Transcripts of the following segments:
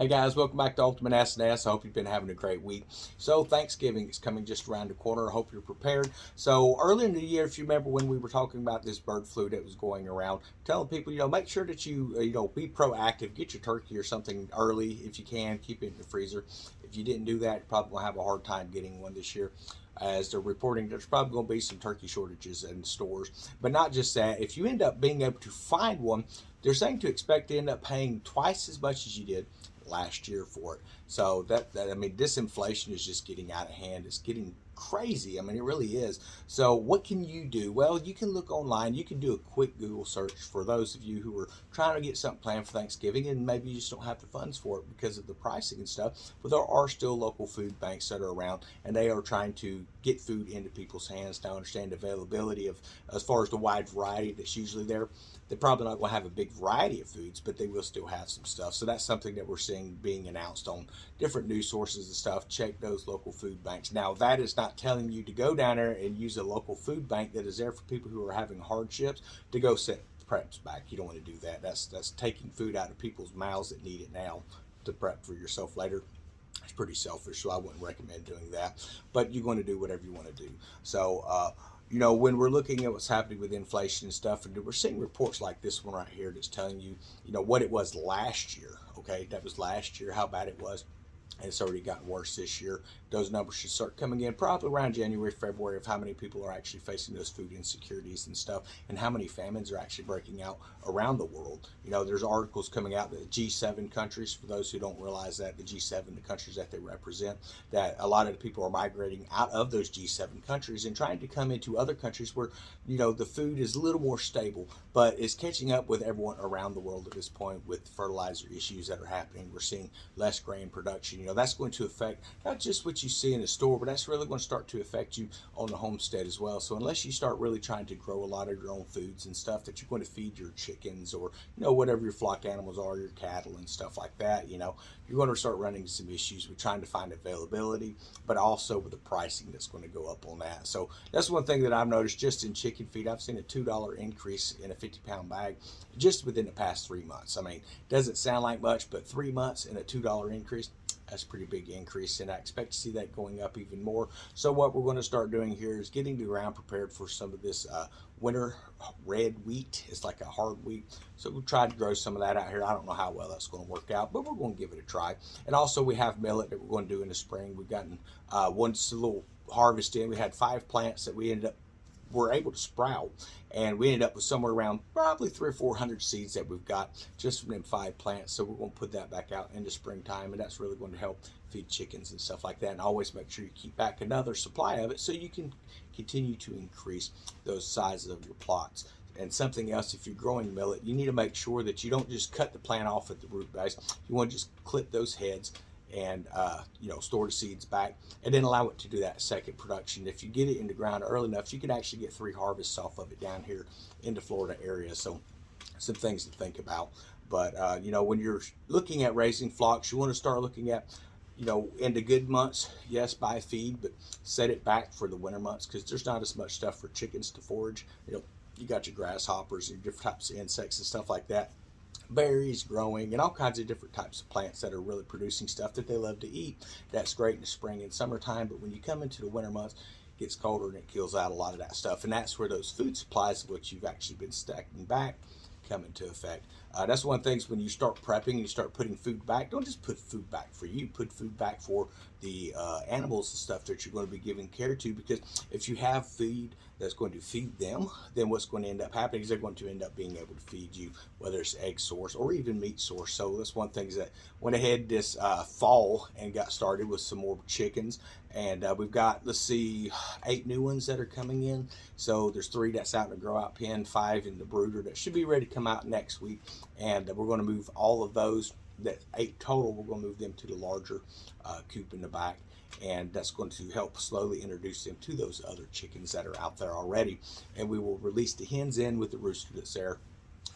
Hey guys, welcome back to Ultimate Ass and Ass. I hope you've been having a great week. So Thanksgiving is coming just around the corner. I hope you're prepared. So earlier in the year, if you remember when we were talking about this bird flu that was going around, telling people, make sure that you be proactive. Get your turkey or something early if you can. Keep it in the freezer. If you didn't do that, you're probably going to have a hard time getting one this year. As they're reporting, there's probably going to be some turkey shortages in stores. But not just that, if you end up being able to find one, they're saying to expect to end up paying twice as much as you did last year for it. So I mean, this inflation is just getting out of hand. It's getting crazy. I mean, it really is. So what can you do? Well, you can look online. You can do a quick Google search for those of you who are trying to get something planned for Thanksgiving and maybe you just don't have the funds for it because of the pricing and stuff. But there are still local food banks that are around and they are trying to get food into people's hands to understand availability of as far as the wide variety that's usually there. They're probably not going to have a big variety of foods, but they will still have some stuff. So that's something that we're seeing being announced on different news sources and stuff. Check those local food banks. Now, that is not telling you to go down there and use a local food bank that is there for people who are having hardships to go set preps back. You don't want to do that. That's taking food out of people's mouths that need it now to prep for yourself later. It's pretty selfish, so I wouldn't recommend doing that. But you're going to do whatever you want to do. So, when we're looking at what's happening with inflation and stuff, and we're seeing reports like this one right here that's telling you, what it was last year. Okay, that was last year, how bad it was. And it's already gotten worse this year. Those numbers should start coming in probably around January, February of how many people are actually facing those food insecurities and stuff, and how many famines are actually breaking out around the world. There's articles coming out that the G7 countries, for those who don't realize that, the G7, the countries that they represent, that a lot of the people are migrating out of those G7 countries and trying to come into other countries where, the food is a little more stable, but is catching up with everyone around the world at this point with fertilizer issues that are happening. We're seeing less grain production. That's going to affect not just what you see in the store, but that's really going to start to affect you on the homestead as well. So unless you start really trying to grow a lot of your own foods and stuff that you're going to feed your chickens or, whatever your flock animals are, your cattle and stuff like that, you're going to start running some issues with trying to find availability, but also with the pricing that's going to go up on that. So that's one thing that I've noticed just in chicken feed. I've seen a $2 increase in a 50-pound bag just within the past 3 months. I mean, doesn't sound like much, but 3 months and a $2 increase, that's a pretty big increase, and I expect to see that going up even more. So what we're going to start doing here is getting the ground prepared for some of this winter red wheat. It's like a hard wheat, so we'll try to grow some of that out here. I don't know how well that's going to work out, but we're going to give it a try. And also we have millet that we're going to do in the spring. We've gotten once a little harvest in. We had 5 plants that we ended up were able to sprout, and we ended up with somewhere around probably 300 or 400 seeds that we've got just from them 5 plants. So we're going to put that back out into springtime, and that's really going to help feed chickens and stuff like that. And always make sure you keep back another supply of it so you can continue to increase those sizes of your plots. And something else, if you're growing millet, you need to make sure that you don't just cut the plant off at the root base. You want to just clip those heads and store the seeds back and then allow it to do that second production. If you get it in the ground early enough, you can actually get 3 harvests off of it down here in the Florida area. So some things to think about. But when you're looking at raising flocks, you want to start looking at in the good months, yes, buy feed, but set it back for the winter months because there's not as much stuff for chickens to forage. You got your grasshoppers and different types of insects and stuff like that, berries growing, and all kinds of different types of plants that are really producing stuff that they love to eat. That's great in the spring and summertime, but when you come into the winter months, it gets colder and it kills out a lot of that stuff. And that's where those food supplies, which you've actually been stacking back, come into effect. That's one of the things when you start prepping and you start putting food back, don't just put food back for you, put food back for the animals and stuff that you're going to be giving care to, because if you have feed that's going to feed them, then what's going to end up happening is they're going to end up being able to feed you, whether it's egg source or even meat source. So that's one thing that went ahead this fall and got started with some more chickens. And we've got, let's see, 8 new ones that are coming in. So there's 3 that's out in the grow out pen, 5 in the brooder that should be ready to come out next week. And we're going to move all of those, that 8 total, we're going to move them to the larger coop in the back. And that's going to help slowly introduce them to those other chickens that are out there already. And we will release the hens in with the rooster that's there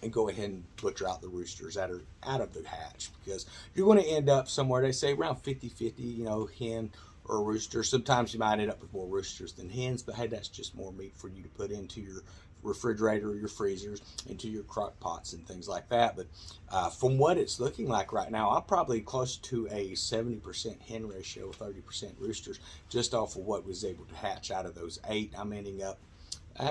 and go ahead and butcher out the roosters that are out of the hatch, because you're going to end up somewhere, they say around 50-50, hen or rooster. Sometimes you might end up with more roosters than hens, but hey, that's just more meat for you to put into your refrigerator or your freezers, into your crock pots and things like that. But from what it's looking like right now, I'm probably close to a 70% hen ratio, 30% roosters, just off of what was able to hatch out of those 8. I'm ending up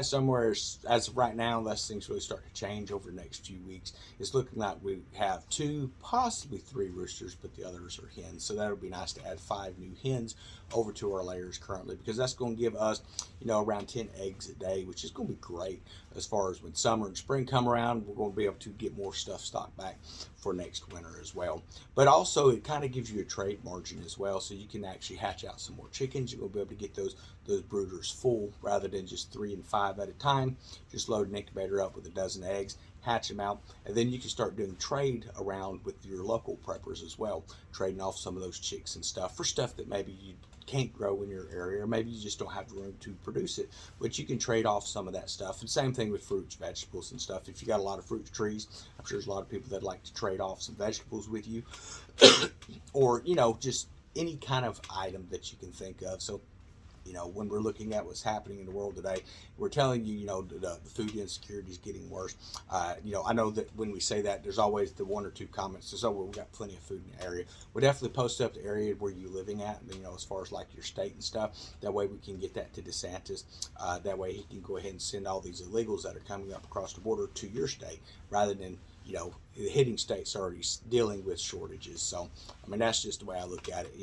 somewhere, as of right now, unless things really start to change over the next few weeks, it's looking like we have 2, possibly 3 roosters, but the others are hens. So that would be nice to add 5 new hens over to our layers currently, because that's going to give us, around 10 eggs a day, which is going to be great as far as when summer and spring come around. We're going to be able to get more stuff stocked back for next winter as well. But also, it kind of gives you a trade margin as well, so you can actually hatch out some more chickens. You're going to be able to get those brooders full rather than just 3 and 5 at a time. Just load an incubator up with a dozen eggs, hatch them out, and then you can start doing trade around with your local preppers as well, trading off some of those chicks and stuff for stuff that maybe you can't grow in your area, or maybe you just don't have the room to produce it, but you can trade off some of that stuff. And same thing with fruits, vegetables, and stuff. If you got a lot of fruit trees, I'm sure there's a lot of people that like to trade off some vegetables with you, or just any kind of item that you can think of. So when we're looking at what's happening in the world today, we're telling you, the food insecurity is getting worse. I know that when we say that, there's always the 1 or 2 comments. There's, oh, well, we've got plenty of food in the area. We'll definitely post up the area where you're living at, as far as like your state and stuff. That way we can get that to DeSantis. That way he can go ahead and send all these illegals that are coming up across the border to your state, rather than the hitting states already dealing with shortages. So, that's just the way I look at it,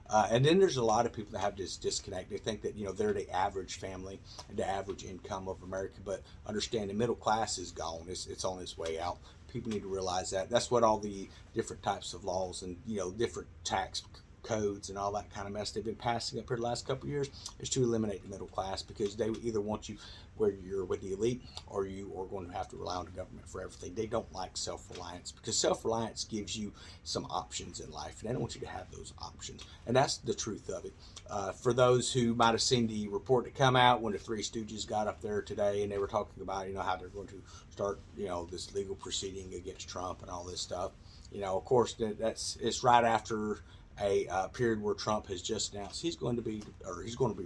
and then there's a lot of people that have this disconnect. They think that, they're the average family and the average income of America, but understand the middle class is gone. It's on its way out. People need to realize that. That's what all the different types of laws and, different tax codes and all that kind of mess they've been passing up here the last couple of years is to eliminate the middle class, because they either want you where you're with the elite, or you are going to have to rely on the government for everything. They don't like self-reliance, because self-reliance gives you some options in life, and they don't want you to have those options. And that's the truth of it. For those who might have seen the report that come out when the Three Stooges got up there today, and they were talking about how they're going to start this legal proceeding against Trump and all this stuff. Of course, it's right after a period where Trump has just announced he's going to be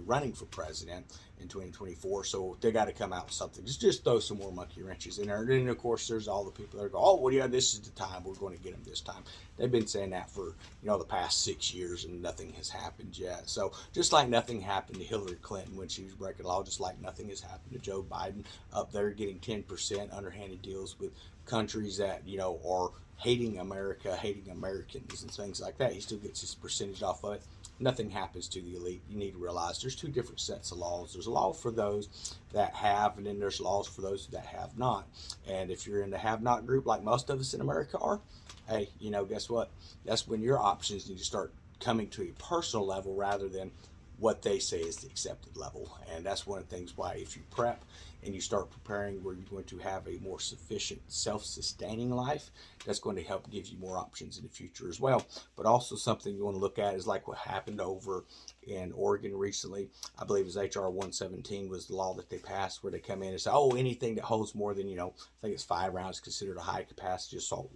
running for president in 2024. So they got to come out with something. Just throw some more monkey wrenches in there. And then of course there's all the people that go, oh well, yeah, this is the time we're going to get him this time. They've been saying that for the past 6 years, and nothing has happened yet. So just like nothing happened to Hillary Clinton when she was breaking law, just like nothing has happened to Joe Biden up there getting 10% underhanded deals with countries that are hating America, hating Americans, and things like that. He still gets his percentage off of it. Nothing happens to the elite. You need to realize there's 2 different sets of laws. There's a law for those that have, and then there's laws for those that have not. And if you're in the have-not group, like most of us in America are, hey, guess what? That's when your options need to start coming to a personal level rather than what they say is the accepted level. And that's one of the things why, if you prep and you start preparing where you're going to have a more sufficient self-sustaining life, that's going to help give you more options in the future as well. But also something you want to look at is like what happened over in Oregon recently. I believe it was HR 117 was the law that they passed, where they come in and say, oh, anything that holds more than, I think it's 5 rounds considered a high capacity assault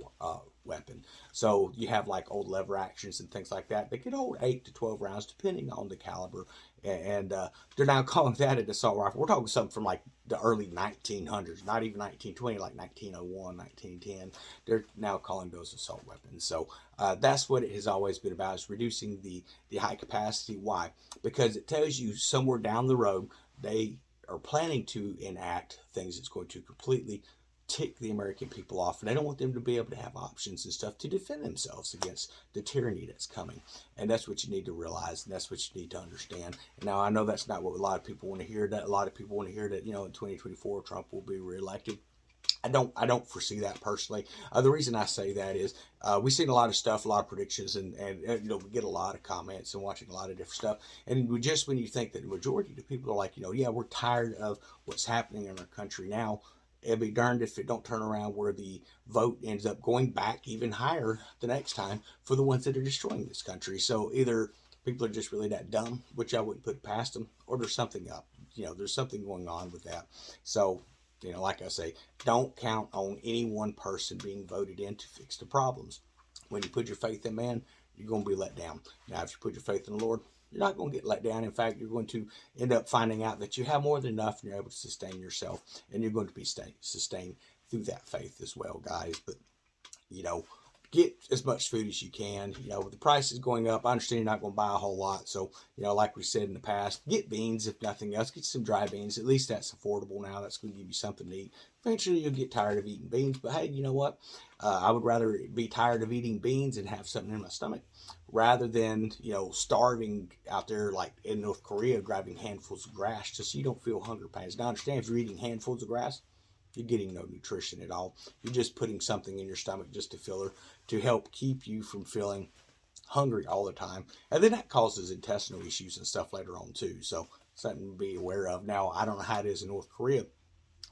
weapon. So you have like old lever actions and things like that. They could hold 8 to 12 rounds depending on the caliber. And they're now calling that an assault rifle. We're talking something from like the early 1900s, not even 1920, like 1901, 1910. They're now calling those assault weapons. So that's what it has always been about, is reducing the high capacity. Why? Because it tells you somewhere down the road they are planning to enact things that's going to completely tick the American people off, and they don't want them to be able to have options and stuff to defend themselves against the tyranny that's coming. And that's what you need to realize, and that's what you need to understand. And now I know that's not what a lot of people want to hear. That a lot of people want to hear that in 2024 Trump will be reelected. I don't foresee that personally. The reason I say that is we've seen a lot of stuff, a lot of predictions, and we get a lot of comments and watching a lot of different stuff. And just when you think that the majority of the people are like, yeah, we're tired of what's happening in our country now, it'd be darned if it don't turn around where the vote ends up going back even higher the next time for the ones that are destroying this country. So either people are just really that dumb, which I wouldn't put past them, or there's something up. There's something going on with that. So, like I say, don't count on any one person being voted in to fix the problems. When you put your faith in man, you're going to be let down. Now, if you put your faith in the Lord, you're not going to get let down. In fact, you're going to end up finding out that you have more than enough and you're able to sustain yourself, and you're going to be sustained through that faith as well, guys. But, you know, get as much food as you can. You know, with the prices going up, I understand you're not going to buy a whole lot. So, you know, like we said in the past, get beans if nothing else. Get some dry beans. At least that's affordable now. That's going to give you something to eat. Eventually, you'll get tired of eating beans. But hey, you know what? I would rather be tired of eating beans and have something in my stomach rather than, you know, starving out there like in North Korea, grabbing handfuls of grass just so you don't feel hunger pains. Now, I understand if you're eating handfuls of grass, you're getting no nutrition at all. You're just putting something in your stomach just to fill her, to help keep you from feeling hungry all the time. And then that causes intestinal issues and stuff later on too. So something to be aware of. Now, I don't know how it is in North Korea,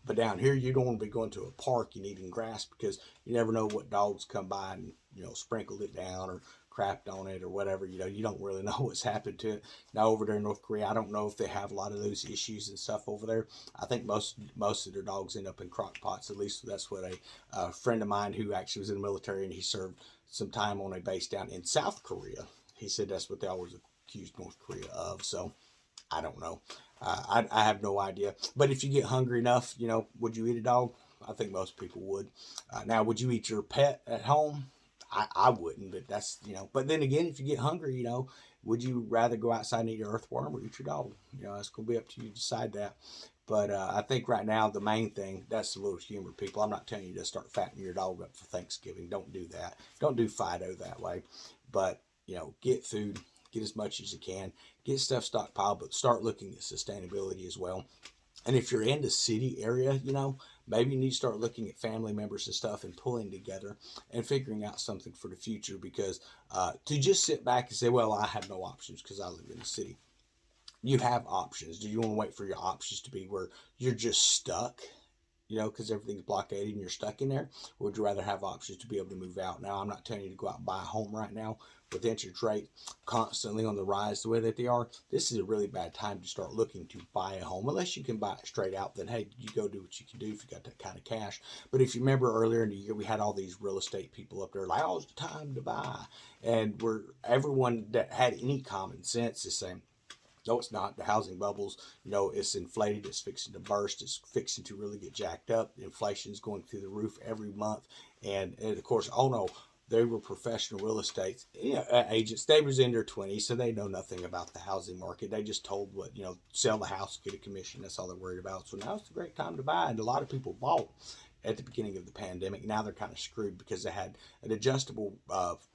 but down here, you don't want to be going to a park and eating grass because you never know what dogs come by and, you know, sprinkled it down or crapped on it or whatever. You know, you don't really know what's happened to it. Now over there in North Korea, I don't know if they have a lot of those issues and stuff over there. I think most of their dogs end up in crock pots. At least that's what a friend of mine who actually was in the military and he served some time on a base down in South Korea. He said that's what they always accused North Korea of. So I don't know. I have no idea. But if you get hungry enough, you know, would you eat a dog? I think most people would. Now, would you eat your pet at home? I wouldn't, but that's, you know, but then again, if you get hungry, you know, would you rather go outside and eat your earthworm or eat your dog? You know, it's going to be up to you to decide that. But I think right now, the main thing, that's a little humor, people. I'm not telling you to start fattening your dog up for Thanksgiving. Don't do that. Don't do Fido that way. But, you know, get food, get as much as you can, get stuff stockpiled, but start looking at sustainability as well. And if you're in the city area, you know, maybe you need to start looking at family members and stuff and pulling together and figuring out something for the future because to just sit back and say, well, I have no options because I live in the city. You have options. Do you want to wait for your options to be where you're just stuck, you know, because everything's blockaded and you're stuck in there? Or would you rather have options to be able to move out? Now, I'm not telling you to go out and buy a home right now with interest rate constantly on the rise the way that they are. This is a really bad time to start looking to buy a home. Unless you can buy it straight out, then hey, you go do what you can do if you got that kind of cash. But if you remember earlier in the year, we had all these real estate people up there like, oh, it's the time to buy. And everyone that had any common sense is saying, no, it's not. The housing bubbles, you know, it's inflated. It's fixing to burst. It's fixing to really get jacked up. Inflation's going through the roof every month. And of course, oh no, they were professional real estate, you know, agents. They was in their 20s, so they know nothing about the housing market. They just told what, you know, sell the house, get a commission. That's all they're worried about. So now it's a great time to buy. And a lot of people bought at the beginning of the pandemic. Now they're kind of screwed because they had an adjustable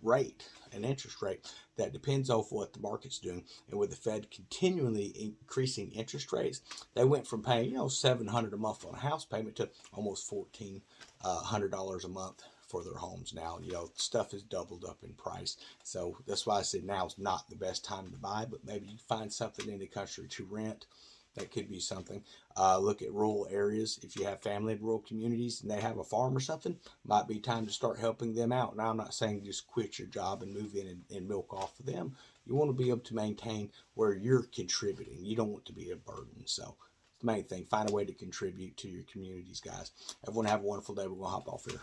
rate, an interest rate that depends on what the market's doing. And with the Fed continually increasing interest rates, they went from paying, you know, $700 a month on a house payment to almost $1,400 a month for their homes now. You know, stuff has doubled up in price. So that's why I said now is not the best time to buy, but maybe you find something in the country to rent. That could be something. Look at rural areas. If you have family in rural communities and they have a farm or something, might be time to start helping them out. Now, I'm not saying just quit your job and move in and milk off of them. You want to be able to maintain where you're contributing. You don't want to be a burden. So, the main thing, find a way to contribute to your communities, guys. Everyone have a wonderful day. We're going to hop off here.